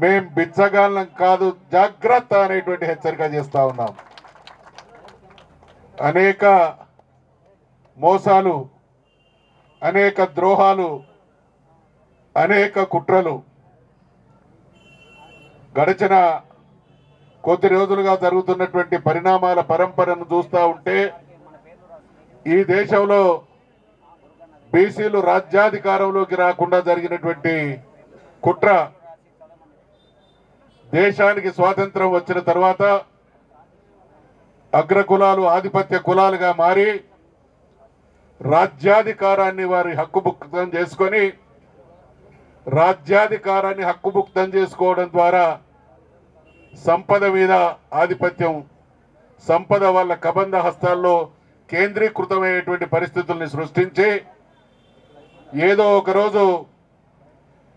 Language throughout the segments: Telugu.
మేం బిచ్చగాళ్ళం కాదు, జాగ్రత్త అనేటువంటి హెచ్చరిక చేస్తా ఉన్నాం. అనేక మోసాలు, అనేక ద్రోహాలు, అనేక కుట్రలు గడిచిన కొద్ది రోజులుగా జరుగుతున్నటువంటి పరిణామాల పరంపరను చూస్తూ ఉంటే ఈ దేశంలో బీసీలు రాజ్యాధికారంలోకి రాకుండా జరిగినటువంటి కుట్ర, దేశానికి స్వాతంత్రం వచ్చిన తర్వాత అగ్రకులాలు ఆధిపత్య కులాలుగా మారి రాజ్యాధికారాన్ని వారి హక్కుభుక్తం చేసుకొని రాజ్యాధికారాన్ని హక్కుభుక్తం చేసుకోవడం ద్వారా సంపద మీద ఆధిపత్యం, సంపద వాళ్ళ కబంధ హస్తాల్లో కేంద్రీకృతమైనటువంటి పరిస్థితుల్ని సృష్టించి ఏదో ఒకరోజు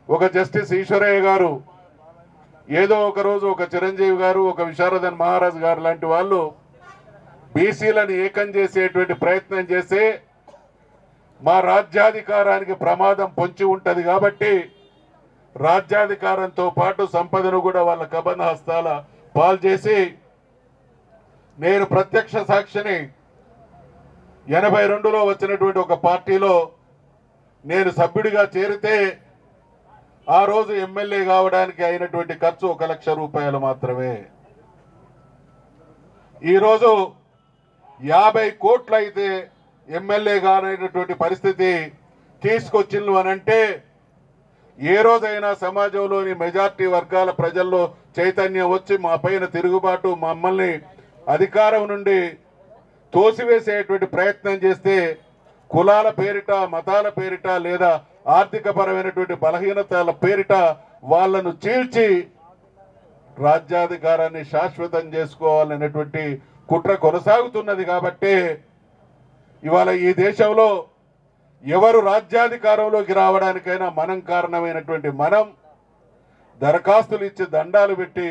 ఒక జస్టిస్ ఈశ్వరయ్య గారు, ఏదో ఒకరోజు ఒక చిరంజీవి గారు, ఒక విశారదన్ మహారాజ్ గారు లాంటి వాళ్ళు బీసీలను ఏకం చేసేటువంటి ప్రయత్నం చేసి మా రాజ్యాధికారానికి ప్రమాదం పొంచి ఉంటుంది కాబట్టి రాజ్యాధికారంతో పాటు సంపదను కూడా వాళ్ళ కబంధ హస్తాల పాలు చేసి, నేను ప్రత్యక్ష సాక్షిని 82లో వచ్చినటువంటి ఒక పార్టీలో నేను సభ్యుడిగా చేరితే ఆ రోజు ఎమ్మెల్యే కావడానికి అయినటువంటి ఖర్చు 1 లక్ష రూపాయలు మాత్రమే. ఈరోజు 50 కోట్లు అయితే ఎమ్మెల్యే కానటువంటి పరిస్థితి తీసుకొచ్చిండు అనంటే ఏ రోజైనా సమాజంలోని మెజార్టీ వర్గాల ప్రజల్లో చైతన్యం వచ్చి మా పైన తిరుగుబాటు, మమ్మల్ని అధికారం నుండి తోసివేసేటువంటి ప్రయత్నం చేస్తే కులాల పేరిట, మతాల పేరిట లేదా ఆర్థిక పరమైనటువంటి బలహీనతల పేరిట వాళ్ళను చీల్చి రాజ్యాధికారాన్ని శాశ్వతం చేసుకోవాలనేటువంటి కుట్ర కొనసాగుతున్నది. కాబట్టి ఇవాళ ఈ దేశంలో ఎవరు రాజ్యాధికారంలోకి రావడానికైనా మనం కారణమైనటువంటి మనం దరఖాస్తులు ఇచ్చి దండాలు పెట్టి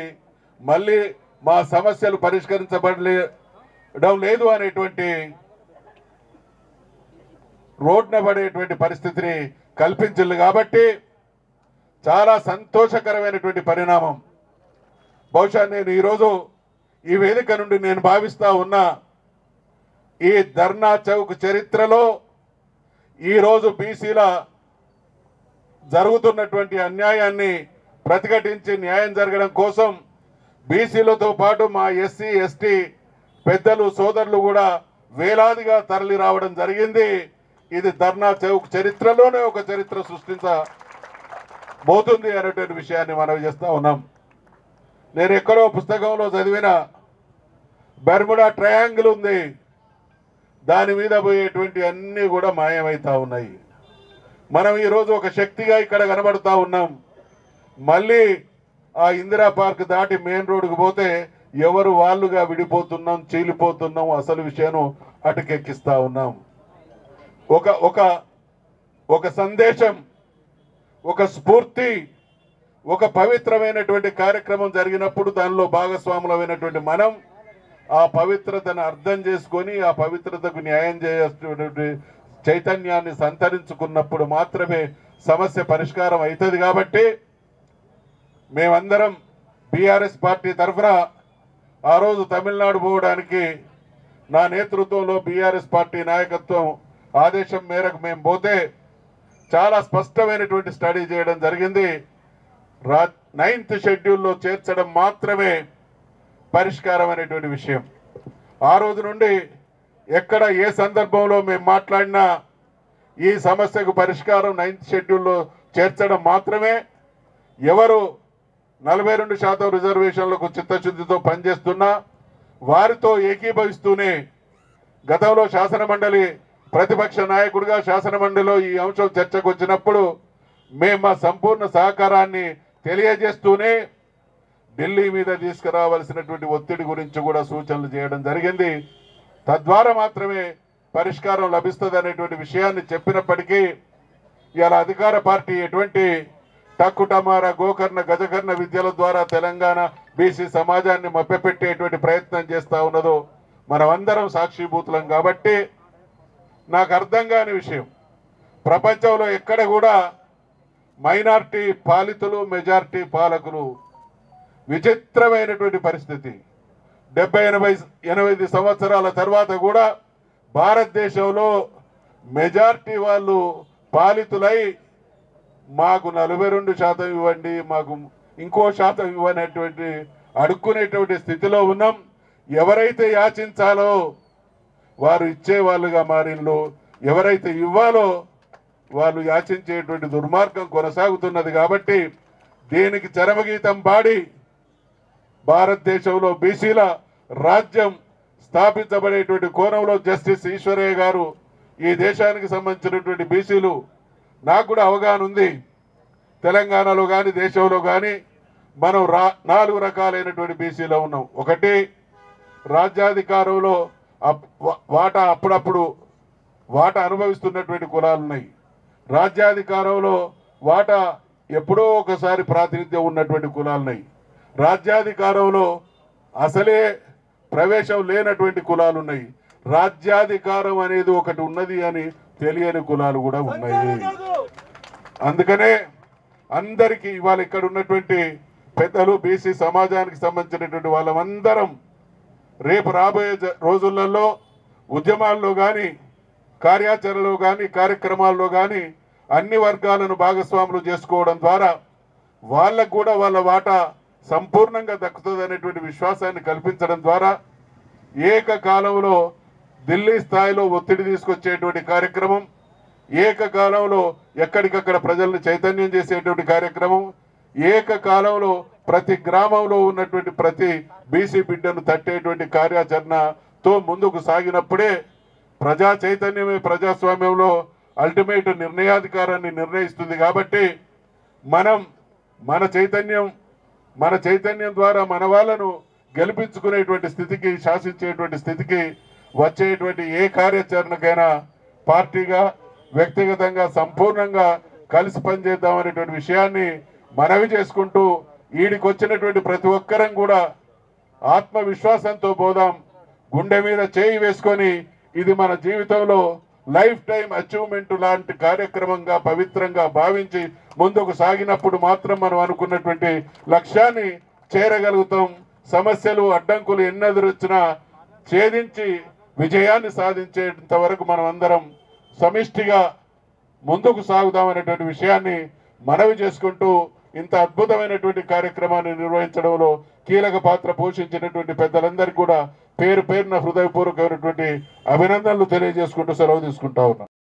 మళ్ళీ మా సమస్యలు పరిష్కరించబడడం లేదు అనేటువంటి రోడ్న పడేటువంటి పరిస్థితిని కల్పించింది. కాబట్టి చాలా సంతోషకరమైనటువంటి పరిణామం. బహుశా నేను ఈరోజు ఈ వేదిక నుండి నేను భావిస్తా ఉన్నా, ఈ ధర్నా చౌక్ చరిత్రలో ఈరోజు బీసీల జరుగుతున్నటువంటి అన్యాయాన్ని ప్రతిఘటించి న్యాయం జరగడం కోసం బీసీలతో పాటు మా ఎస్సీ ఎస్టీ పెద్దలు సోదరులు కూడా వేలాదిగా తరలి రావడం జరిగింది. ఇది ధర్నా చౌక్ చరిత్రలోనే ఒక చరిత్ర సృష్టించబోతుంది అనేటువంటి విషయాన్ని మనం చేస్తూ ఉన్నాం. నేను ఎక్కడో పుస్తకంలో చదివిన బెర్ముడా ట్రయాంగిల్ ఉంది, దాని మీద పోయేటువంటి అన్నీ కూడా మాయమవుతా ఉన్నాయి. మనం ఈరోజు ఒక శక్తిగా ఇక్కడ కనబడుతూ ఉన్నాం. మళ్ళీ ఆ ఇందిరా పార్క్ దాటి మెయిన్ రోడ్డుకు పోతే ఎవరు వాళ్ళుగా విడిపోతున్నాం, చీలిపోతున్నాం, అసలు విషయాన్ని అటుకెక్కిస్తూ ఉన్నాం. ఒక ఒక ఒక సందేశం, ఒక స్ఫూర్తి, ఒక పవిత్రమైనటువంటి కార్యక్రమం జరిగినప్పుడు దానిలో భాగస్వాములమైనటువంటి మనం ఆ పవిత్రతను అర్థం చేసుకొని ఆ పవిత్రతకు న్యాయం చేసేటువంటి చైతన్యాన్ని సంతరించుకున్నప్పుడు మాత్రమే సమస్య పరిష్కారం అవుతుంది. కాబట్టి మేమందరం బీఆర్ఎస్ పార్టీ తరఫున ఆ రోజు తమిళనాడు పోవడానికి నా నేతృత్వంలో బీఆర్ఎస్ పార్టీ నాయకత్వం ఆదేశం మేరకు మేము పోతే చాలా స్పష్టమైనటువంటి స్టడీ చేయడం జరిగింది. 9th షెడ్యూల్లో చేర్చడం మాత్రమే పరిష్కారం అనేటువంటి విషయం. ఆ రోజు నుండి ఎక్కడ ఏ సందర్భంలో మేము మాట్లాడినా ఈ సమస్యకు పరిష్కారం 9th షెడ్యూల్లో చేర్చడం మాత్రమే. ఎవరు 42% రిజర్వేషన్లకు చిత్తశుద్ధితో పనిచేస్తున్నా వారితో ఏకీభవిస్తూనే గతంలో శాసనమండలి ప్రతిపక్ష నాయకుడిగా శాసనమండలిలో ఈ అంశం చర్చకు వచ్చినప్పుడు మేము మా సంపూర్ణ సహకారాన్ని తెలియజేస్తూనే ఢిల్లీ మీద తీసుకురావాల్సినటువంటి ఒత్తిడి గురించి కూడా సూచనలు చేయడం జరిగింది. తద్వారా మాత్రమే పరిష్కారం లభిస్తుంది అనేటువంటి విషయాన్ని చెప్పినప్పటికీ ఇలా అధికార పార్టీ ఎటువంటి టక్కుటమార గోకర్ణ గజకర్ణ విద్యల ద్వారా తెలంగాణ బీసీ సమాజాన్ని మభ్యపెట్టేటువంటి ప్రయత్నం చేస్తూ ఉన్నదో మనమందరం సాక్షిభూతులం. కాబట్టి నాకు అర్థం కాని విషయం, ప్రపంచంలో ఎక్కడ కూడా మైనార్టీ పాలితులు, మెజార్టీ పాలకులు. విచిత్రమైనటువంటి పరిస్థితి. 70-80 సంవత్సరాల తర్వాత కూడా భారతదేశంలో మెజార్టీ వాళ్ళు పాలితులై మాకు 42% ఇవ్వండి, మాకు ఇంకో శాతం ఇవ్వనటువంటి అడుక్కునేటువంటి స్థితిలో ఉన్నాం. ఎవరైతే యాచించాలో వారు ఇచ్చేవాళ్ళుగా మారిన్లో, ఎవరైతే ఇవ్వాలో వాళ్ళు యాచించేటువంటి దుర్మార్గం కొనసాగుతున్నది. కాబట్టి దీనికి చరమగీతం పాడి భారతదేశంలో బీసీల రాజ్యం స్థాపించబడేటువంటి కోణంలో జస్టిస్ ఈశ్వరయ్య గారు ఈ దేశానికి సంబంధించినటువంటి బీసీలు నాకు కూడా అవగాహన ఉంది. తెలంగాణలో కానీ దేశంలో కానీ మనం 4 రకాలైనటువంటి బీసీలో ఉన్నాం. ఒకటి, రాజ్యాధికారంలో అప్పుడప్పుడు వాటా అనుభవిస్తున్నటువంటి కులాలు ఉన్నాయి. రాజ్యాధికారంలో వాటా ఎప్పుడో ఒకసారి ప్రాతినిధ్యం ఉన్నటువంటి కులాలు ఉన్నాయి. రాజ్యాధికారంలో అసలే ప్రవేశం లేనటువంటి కులాలు ఉన్నాయి. రాజ్యాధికారం అనేది ఒకటి ఉన్నది అని తెలియని కులాలు కూడా ఉన్నాయి. అందుకనే అందరికీ ఇవాళ ఇక్కడ ఉన్నటువంటి పెద్దలు, బీసీ సమాజానికి సంబంధించినటువంటి వాళ్ళమందరం రేపు రాబోయే రోజులలో ఉద్యమాల్లో కానీ, కార్యాచరణలో కానీ, కార్యక్రమాల్లో కానీ అన్ని వర్గాలను భాగస్వాములు చేసుకోవడం ద్వారా వాళ్ళకు కూడా వాళ్ళ వాటా సంపూర్ణంగా దక్కుతుంది అనేటువంటి విశ్వాసాన్ని కల్పించడం ద్వారా ఏకకాలంలో ఢిల్లీ స్థాయిలో ఒత్తిడి తీసుకొచ్చేటువంటి కార్యక్రమం, ఏకకాలంలో ఎక్కడికక్కడ ప్రజల్ని చైతన్యం చేసేటువంటి కార్యక్రమం, ఏకకాలంలో ప్రతి గ్రామంలో ఉన్నటువంటి ప్రతి బీసీ బిడ్డను తట్టేటువంటి కార్యాచరణతో ముందుకు సాగినప్పుడే ప్రజా చైతన్యమే ప్రజాస్వామ్యంలో అల్టిమేట్ నిర్ణయాధికారాన్ని నిర్ణయిస్తుంది. కాబట్టి మనం మన చైతన్యం ద్వారా మన వాళ్ళను గెలిపించుకునేటువంటి స్థితికి, శాసించేటువంటి స్థితికి వచ్చేటువంటి ఏ కార్యాచరణకైనా పార్టీగా, వ్యక్తిగతంగా సంపూర్ణంగా కలిసి పనిచేద్దామనేటువంటి విషయాన్ని మనవి చేసుకుంటూ ఈడికి వచ్చినటువంటి ప్రతి ఒక్కరం కూడా ఆత్మవిశ్వాసంతో పోదాం. గుండె మీద చేయి వేసుకొని ఇది మన జీవితంలో లైఫ్ టైం అచీవ్మెంట్ లాంటి కార్యక్రమంగా పవిత్రంగా భావించి ముందుకు సాగినప్పుడు మాత్రం మనం అనుకున్నటువంటి లక్ష్యాన్ని చేరగలుగుతాం. సమస్యలు, అడ్డంకులు ఎన్నెదురొచ్చినా ఛేదించి విజయాన్ని సాధించేంత వరకు మనం అందరం సమిష్టిగా ముందుకు సాగుదామనేటువంటి విషయాన్ని మనవి చేసుకుంటూ ఇంత అద్భుతమైనటువంటి కార్యక్రమాన్ని నిర్వహించడంలో కీలక పాత్ర పోషించినటువంటి పెద్దలందరికీ కూడా పేరు పేరున హృదయపూర్వకమైనటువంటి అభినందనలు తెలియజేసుకుంటూ సెలవు తీసుకుంటా ఉన్నాను.